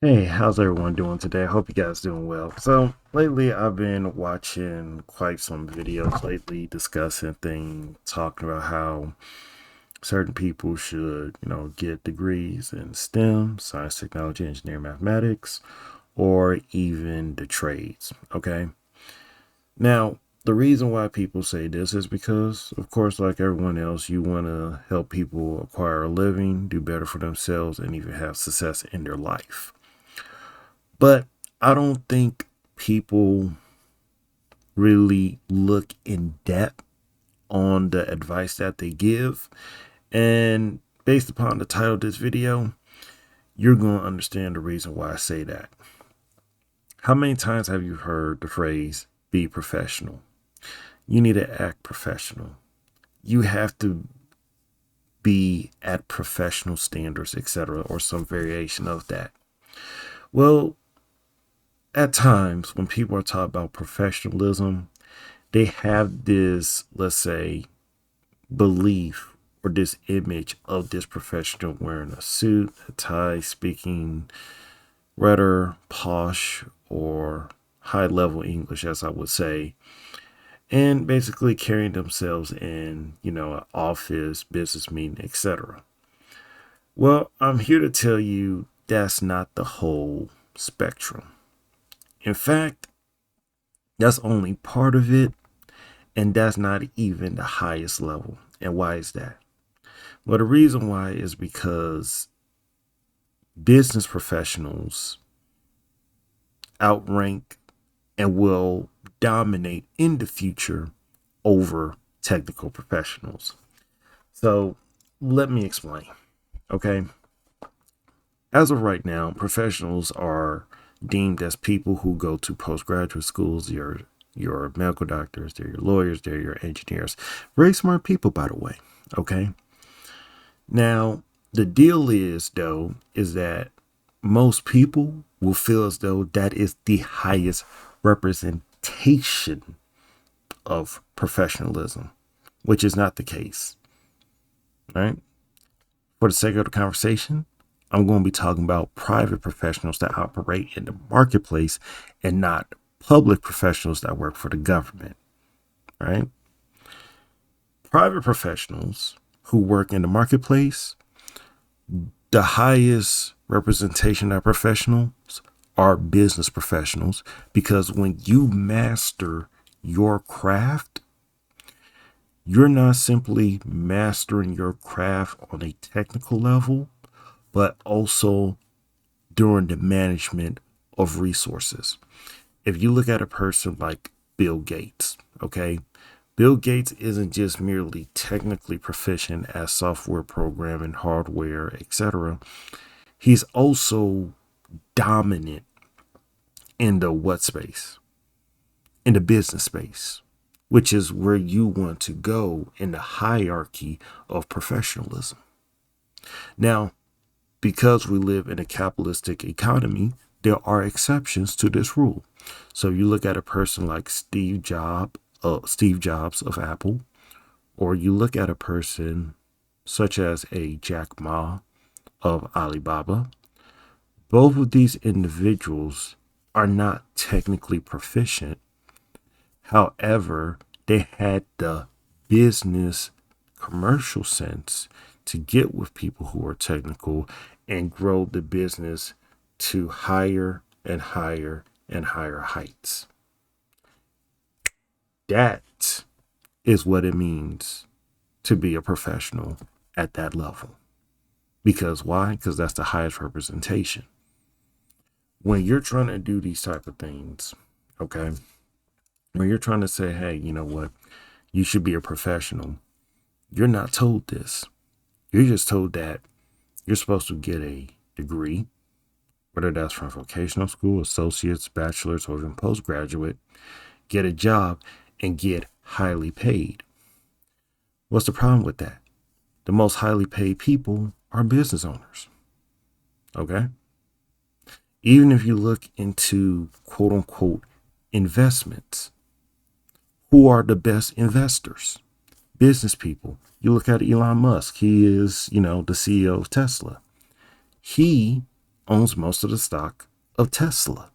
Hey, how's everyone doing today? I hope you guys doing well. So lately I've been watching quite some videos lately discussing things, talking about how certain people should, get degrees in STEM, science, technology, engineering, mathematics, or even the trades. Okay. Now, the reason why people say this is because, of course, like everyone else, you want to help people acquire a living, do better for themselves, and even have success in their life. But I don't think people really look in depth on the advice that they give. And based upon the title of this video, you're going to understand the reason why I say that. How many times have you heard the phrase be professional? You need to act professional. You have to be at professional standards, etc., or some variation of that. Well, at times when people are taught about professionalism, they have this, let's say, belief or this image of this professional wearing a suit, a tie, speaking rather posh or high level English, as I would say, and basically carrying themselves in, an office, business meeting, etc. Well, I'm here to tell you that's not the whole spectrum. In fact, that's only part of it, and that's not even the highest level. And why is that? Well, the reason why is because business professionals outrank and will dominate in the future over technical professionals. So let me explain. Okay. As of right now, professionals are deemed as people who go to postgraduate schools. Your medical doctors, they're your lawyers, they're your engineers. Very smart people, by the way. Okay. Now, the deal is, though, is that most people will feel as though that is the highest representation of professionalism, which is not the case. All right. For the sake of the conversation, I'm going to be talking about private professionals that operate in the marketplace and not public professionals that work for the government. Right. Private professionals who work in the marketplace, the highest representation of professionals are business professionals, because when you master your craft, you're not simply mastering your craft on a technical level, but also during the management of resources. If you look at a person like Bill Gates, okay, Bill Gates isn't just merely technically proficient as software programming, hardware, etc. He's also dominant in the what space, in the business space, which is where you want to go in the hierarchy of professionalism. Now, because we live in a capitalistic economy, there are exceptions to this rule. So you look at a person like Steve Jobs of Apple, or you look at a person such as a Jack Ma of Alibaba. Both of these individuals are not technically proficient. However, they had the business commercial sense to get with people who are technical and grow the business to higher and higher and higher heights. That is what it means to be a professional at that level. Because why? Because that's the highest representation. When you're trying to do these type of things, okay, when you're trying to say, hey, you know what, you should be a professional, you're not told this. You're just told that you're supposed to get a degree, whether that's from vocational school, associates, bachelor's, or even postgraduate, get a job, and get highly paid. What's the problem with that? The most highly paid people are business owners. Okay? Even if you look into quote unquote investments, who are the best investors? Business people. You look at Elon Musk, he is, the CEO of Tesla. He owns most of the stock of Tesla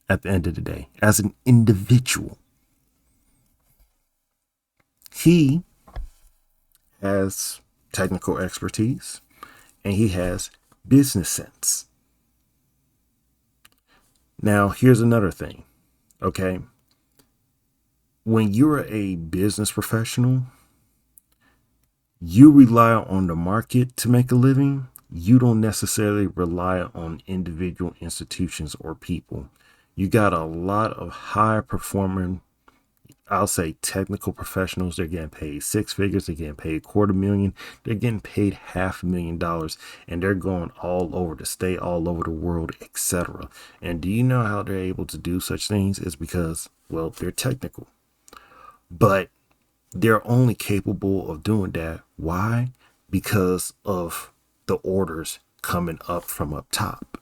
at the end of the day as an individual. He has technical expertise and he has business sense. Now, here's another thing, okay? When you're a business professional, you rely on the market to make a living. You don't necessarily rely on individual institutions or people. You got a lot of high performing, I'll say technical professionals. They're getting paid six figures. They're getting paid $250,000. They're getting paid $500,000, and they're going all over the state, all over the world, etc. And do you know how they're able to do such things? It's because, well, they're technical, but they're only capable of doing that. Why? Because of the orders coming up from up top.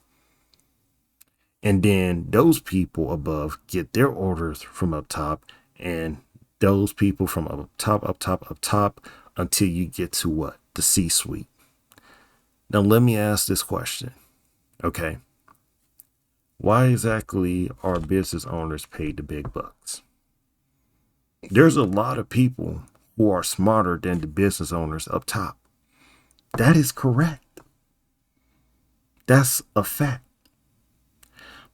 And then those people above get their orders from up top, and those people from up top, until you get to what? The C-suite. Now, let me ask this question, okay? Why exactly are business owners paid the big bucks? There's a lot of people who are smarter than the business owners up top. That is correct. That's a fact.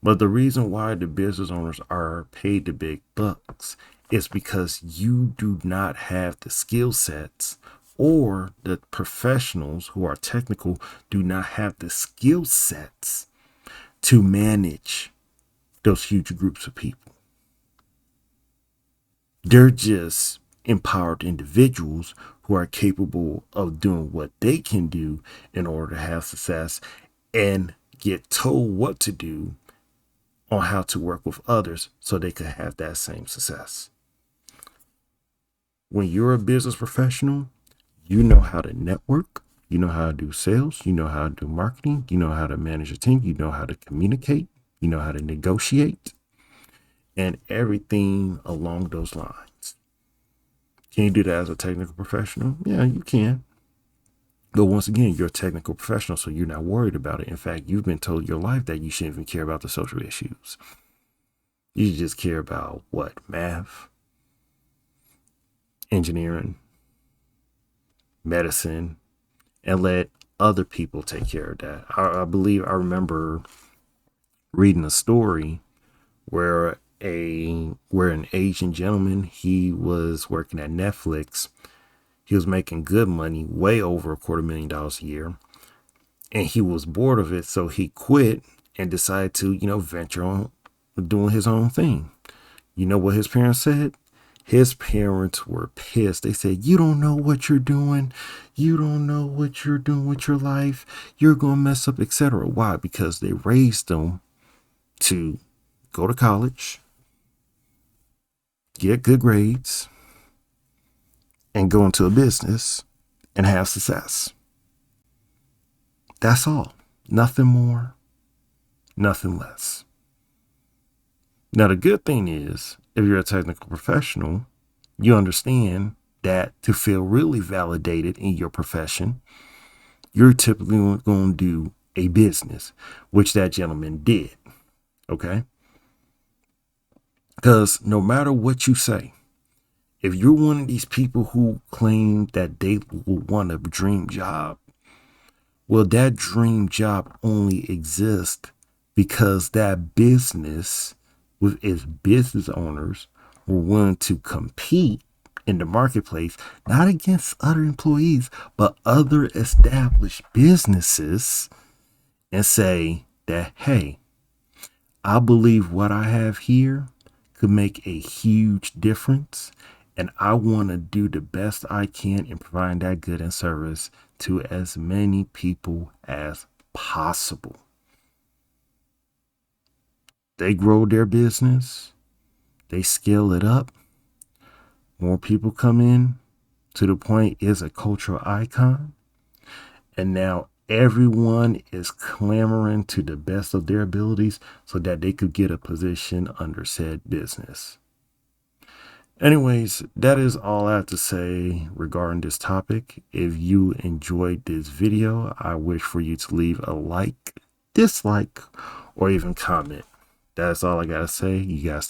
But the reason why the business owners are paid the big bucks is because you do not have the skill sets, or the professionals who are technical do not have the skill sets to manage those huge groups of people. They're just empowered individuals who are capable of doing what they can do in order to have success and get told what to do on how to work with others so they could have that same success. When you're a business professional, you know how to network, you know how to do sales, you know how to do marketing, you know how to manage a team, you know how to communicate, you know how to negotiate, and everything along those lines. Can you do that as a technical professional? Yeah, you can. But once again, you're a technical professional, so you're not worried about it. In fact, you've been told your life that you shouldn't even care about the social issues. You just care about what? Math, engineering, medicine, and let other people take care of that. I believe I remember reading a story where an Asian gentleman, he was working at Netflix. He was making good money, way over $250,000 a year. And he was bored of it, so he quit and decided to, venture on doing his own thing. You know what his parents said? His parents were pissed. They said, "You don't know what you're doing. You don't know what you're doing with your life. You're going to mess up, etc." Why? Because they raised him to go to college, get good grades, and go into a business and have success. That's all. Nothing more, nothing less. Now, the good thing is, if you're a technical professional, you understand that to feel really validated in your profession, you're typically going to do a business, which that gentleman did. Okay? Because no matter what you say, if you're one of these people who claim that they will want a dream job, well, that dream job only exists because that business with its business owners were willing to compete in the marketplace, not against other employees, but other established businesses, and say that, hey, I believe what I have here could make a huge difference, and I want to do the best I can in providing that good and service to as many people as possible. They grow their business, they scale it up, more people come in, to the point is a cultural icon, and now everyone is clamoring to the best of their abilities so that they could get a position under said business. Anyways, that is all I have to say regarding this topic. If you enjoyed this video, I wish for you to leave a like, dislike, or even comment. That's all I gotta say. You guys